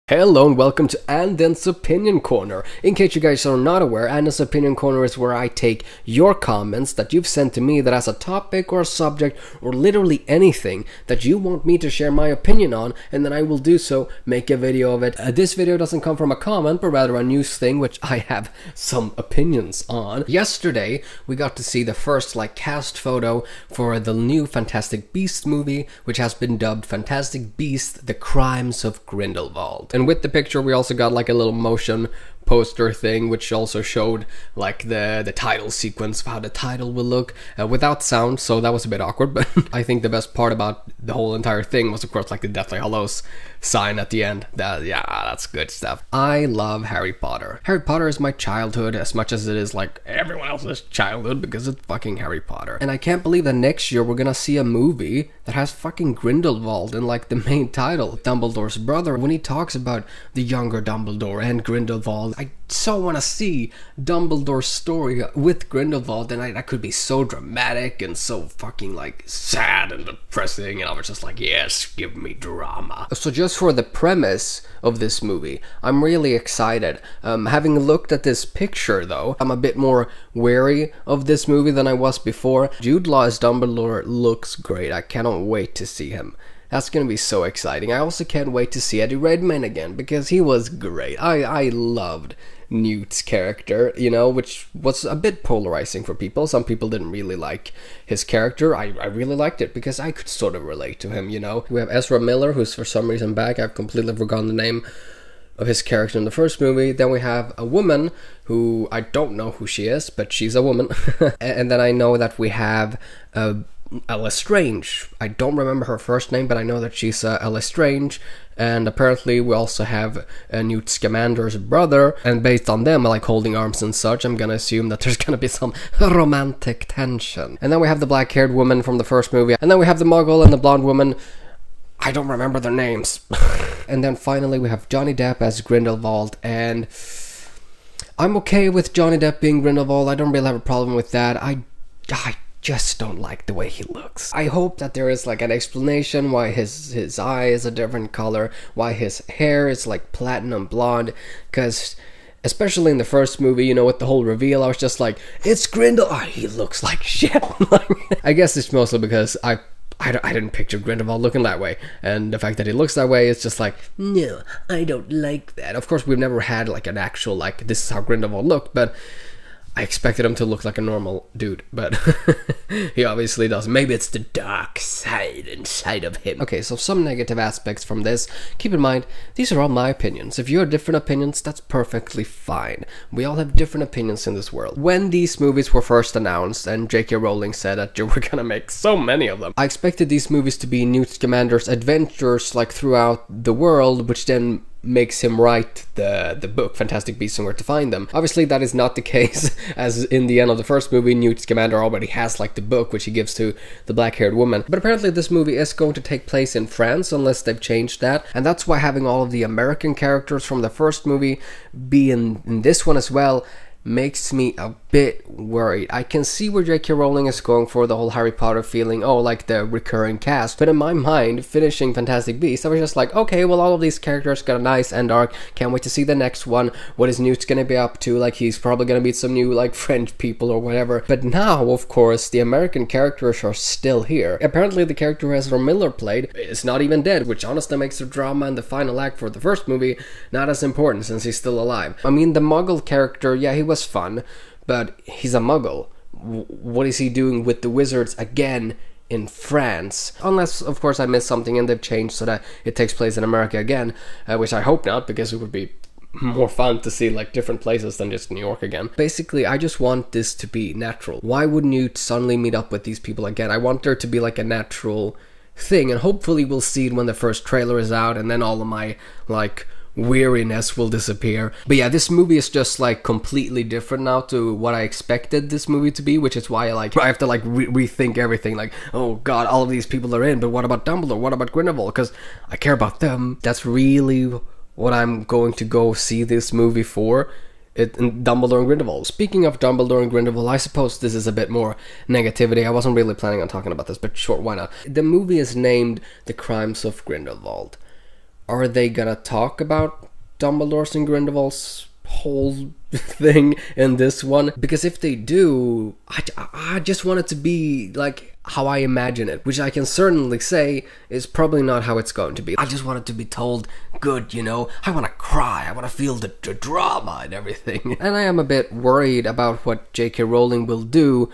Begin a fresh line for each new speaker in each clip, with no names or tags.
Hello and welcome to Anden's Opinion Corner. In case you guys are not aware, Anden's Opinion Corner is where I take your comments that you've sent to me that has a topic or a subject or literally anything that you want me to share my opinion on, and then I will do so, make a video of it. This video doesn't come from a comment, but rather a news thing which I have some opinions on. Yesterday, we got to see the first cast photo for the new Fantastic Beasts movie, which has been dubbed Fantastic Beasts: The Crimes of Grindelwald. And with the picture we also got a little motion poster thing which also showed the title sequence of how the title will look without sound, so that was a bit awkward. But I think the best part about the whole entire thing was of course the Deathly Hallows sign at the end. That's good stuff. I love Harry Potter. Harry Potter is my childhood as much as it is everyone else's childhood, because it's fucking Harry Potter. And I can't believe that next year we're gonna see a movie that has fucking Grindelwald in the main title, Dumbledore's brother. When he talks about the younger Dumbledore and Grindelwald, I so want to see Dumbledore's story with Grindelwald, and that could be so dramatic and so fucking sad and depressing, and I was just yes, give me drama. So just for the premise of this movie, I'm really excited. Having looked at this picture though, I'm a bit more wary of this movie than I was before. Jude Law as Dumbledore looks great. I cannot wait to see him. That's gonna be so exciting. I also can't wait to see Eddie Redmayne again, because he was great. I loved Newt's character, which was a bit polarizing for people. Some people didn't really like his character. I really liked it because I could sort of relate to him, We have Ezra Miller, who's for some reason back. I've completely forgotten the name of his character in the first movie. Then we have a woman who I don't know who she is, but she's a woman. And then I know that we have Ella Strange. I don't remember her first name, but I know that she's Ella Strange. And apparently we also have Newt Scamander's brother, and based on them holding arms and such, I'm gonna assume that there's gonna be some romantic tension. And then we have the black-haired woman from the first movie, and then we have the muggle and the blonde woman. I don't remember their names. And then finally we have Johnny Depp as Grindelwald, and I'm okay with Johnny Depp being Grindelwald. I don't really have a problem with that. I just don't like the way he looks. I hope that there is an explanation why his eye is a different color, why his hair is platinum blonde, because especially in the first movie, with the whole reveal, I was just it's Grindelwald. Oh, he looks like shit. I guess it's mostly because I didn't picture Grindelwald looking that way, and the fact that he looks that way is just no, I don't like that. Of course, we've never had an actual this is how Grindelwald looked, but I expected him to look like a normal dude, but he obviously doesn't. Maybe it's the dark side inside of him. Okay, so some negative aspects from this. Keep in mind, these are all my opinions. If you have different opinions, that's perfectly fine. We all have different opinions in this world. When these movies were first announced, and JK Rowling said that you were gonna make so many of them, I expected these movies to be Newt Scamander's adventures throughout the world, which then makes him write the book Fantastic Beasts and Where to Find Them. Obviously that is not the case, as in the end of the first movie Newt Scamander already has the book which he gives to the black-haired woman. But apparently this movie is going to take place in France, unless they've changed that, and that's why having all of the American characters from the first movie be in this one as well makes me a bit worried. I can see where JK Rowling is going for the whole Harry Potter feeling, the recurring cast, but in my mind, finishing Fantastic Beasts, I was just okay, well, all of these characters got a nice end arc, can't wait to see the next one. What is Newt gonna be up to? He's probably gonna meet some new, French people or whatever. But now, of course, the American characters are still here. Apparently, the character Ezra Miller played is not even dead, which honestly makes the drama and the final act for the first movie not as important, since he's still alive. I mean, the Muggle character, yeah, he was fun, but he's a muggle. What is he doing with the wizards again in France? Unless, of course, I missed something and they've changed so that it takes place in America again, which I hope not, because it would be more fun to see different places than just New York again. Basically, I just want this to be natural. Why wouldn't you suddenly meet up with these people again? I want there to be a natural thing, and hopefully we'll see it when the first trailer is out, and then all of my weariness will disappear. But yeah, this movie is just completely different now to what I expected this movie to be, which is why I have to rethink everything. Oh god, all of these people are in, but what about Dumbledore? What about Grindelwald? Because I care about them. That's really what I'm going to go see this movie for. Dumbledore and Grindelwald. Speaking of Dumbledore and Grindelwald, I suppose this is a bit more negativity. I wasn't really planning on talking about this, but sure, why not? The movie is named The Crimes of Grindelwald. are they gonna talk about Dumbledore's and Grindelwald's whole thing in this one? Because if they do, I just want it to be like how I imagine it, which I can certainly say is probably not how it's going to be. I just want it to be told good, you know? I want to cry, I want to feel the drama and everything. And I am a bit worried about what JK Rowling will do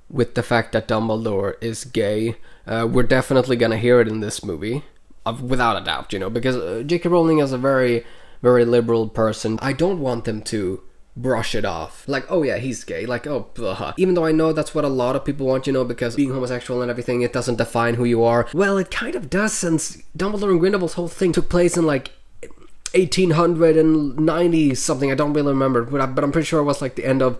with the fact that Dumbledore is gay. We're definitely gonna hear it in this movie, without a doubt, you know, because JK Rowling is a very, very liberal person. I don't want them to brush it off like, oh yeah, he's gay, like, oh blah. Even though I know that's what a lot of people want, you know, because being homosexual and everything, it doesn't define who you are. Well, it kind of does, since Dumbledore and Grindelwald's whole thing took place in like 1890 something. I don't really remember, but I'm pretty sure it was like the end of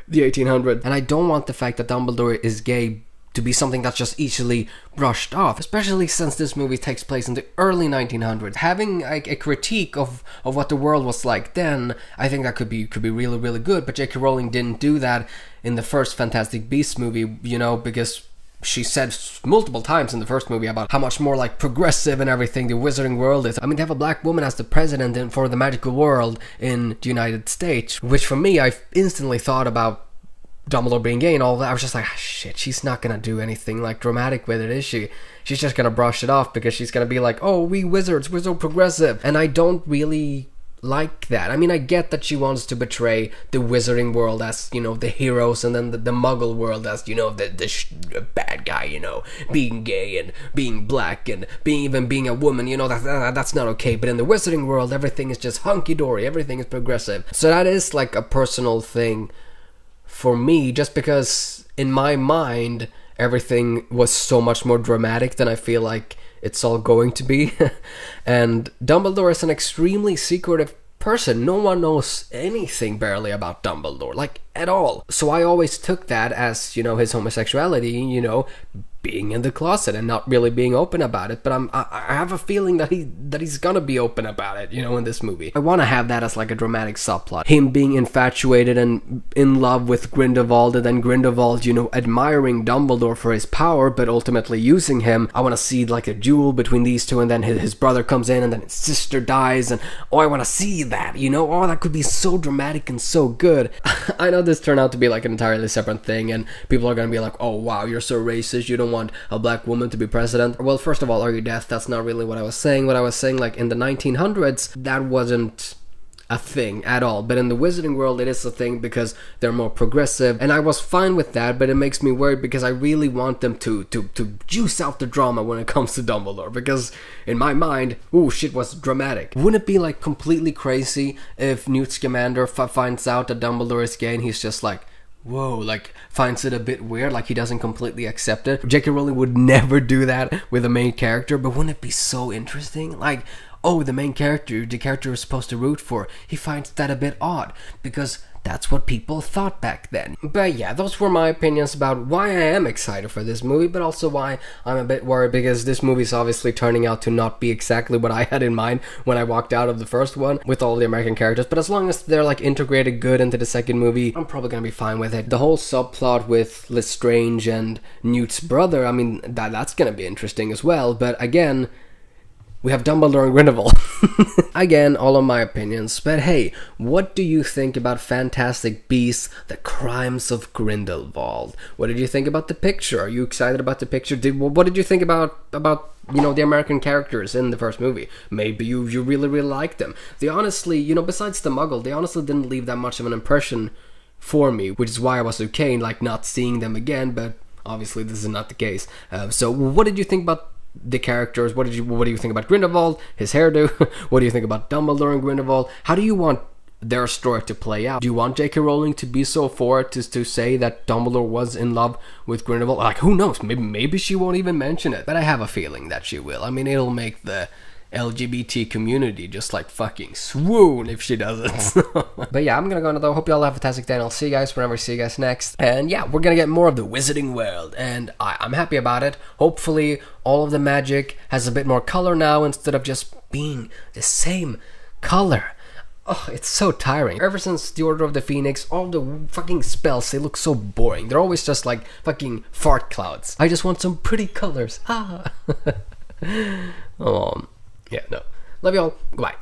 the 1800s. And I don't want the fact that Dumbledore is gay to be something that's just easily brushed off, especially since this movie takes place in the early 1900s. Having a critique of what the world was like then, I think that could be really, really good. But J.K. Rowling didn't do that in the first Fantastic Beasts movie, you know, because she said multiple times in the first movie about how much more like progressive and everything the wizarding world is. I mean, they have a black woman as the president for the magical world in the United States, which for me, I instantly thought about Dumbledore being gay and all that. I was just like, ah, shit, she's not gonna do anything like dramatic with it, is she? She's just gonna brush it off because she's gonna be like, oh, we wizards, we're so progressive. And I don't really like that. I mean, I get that she wants to portray the wizarding world as, you know, the heroes, and then the muggle world as, you know, the bad guy, you know, being gay and being black and being a woman, you know, that's not okay. But in the wizarding world, everything is just hunky-dory, everything is progressive. So that is like a personal thing for me, just because in my mind everything was so much more dramatic than I feel like it's all going to be. And Dumbledore is an extremely secretive person. No one knows anything barely about Dumbledore, like at all. So I always took that as, you know, his homosexuality, you know, being in the closet and not really being open about it. But I have a feeling that he's gonna be open about it, you know, in this movie. I want to have that as like a dramatic subplot, him being infatuated and in love with Grindelwald, and then Grindelwald, you know, admiring Dumbledore for his power but ultimately using him. I want to see like a duel between these two, and then his brother comes in and then his sister dies, and oh, I want to see that, you know. Oh, that could be so dramatic and so good. I know this turned out to be like an entirely separate thing, and people are gonna be like, oh wow, you're so racist, you don't want a black woman to be president. Well, first of all, are you deaf? That's not really what I was saying. What I was saying, like in the 1900s, that wasn't a thing at all. But in the wizarding world, it is a thing because they're more progressive, and I was fine with that. But it makes me worried because I really want them to juice out the drama when it comes to Dumbledore, because in my mind, ooh, shit was dramatic. Wouldn't it be like completely crazy if Newt Scamander finds out that Dumbledore is gay and he's just like, whoa, like finds it a bit weird, like he doesn't completely accept it? J.K. Rowling would never do that with a main character, but wouldn't it be so interesting? Like, oh, the main character, the character we're supposed to root for, he finds that a bit odd, because that's what people thought back then. But yeah, those were my opinions about why I am excited for this movie, but also why I'm a bit worried, because this movie's obviously turning out to not be exactly what I had in mind when I walked out of the first one with all the American characters. But as long as they're like integrated good into the second movie, I'm probably gonna be fine with it. The whole subplot with Lestrange and Newt's brother, I mean, that's gonna be interesting as well. But again, we have Dumbledore and Grindelwald. Again, all of my opinions. But hey, what do you think about Fantastic Beasts: The Crimes of Grindelwald? What did you think about the picture? Are you excited about the picture? What did you think about you know, the American characters in the first movie? Maybe you really, really liked them. They honestly, you know, besides the Muggle, they honestly didn't leave that much of an impression for me, which is why I was okay, like, not seeing them again, but obviously this is not the case. So what did you think about the characters? What do you think about Grindelwald, his hairdo? What do you think about Dumbledore and Grindelwald? How do you want their story to play out? Do you want JK Rowling to be so forward to say that Dumbledore was in love with Grindelwald? Like, who knows? Maybe she won't even mention it, but I have a feeling that she will. I mean, it'll make the LGBT community just like fucking swoon if she doesn't. But yeah, I'm gonna go now though. Hope you all have a fantastic day, and I'll see you guys whenever I see you guys next. And yeah, we're gonna get more of the wizarding world, and I'm happy about it. Hopefully all of the magic has a bit more color now instead of just being the same color. Oh, it's so tiring. Ever since the Order of the Phoenix, all the fucking spells, they look so boring. They're always just like fucking fart clouds. I just want some pretty colors. Ah. Yeah, no. Love you all. Goodbye.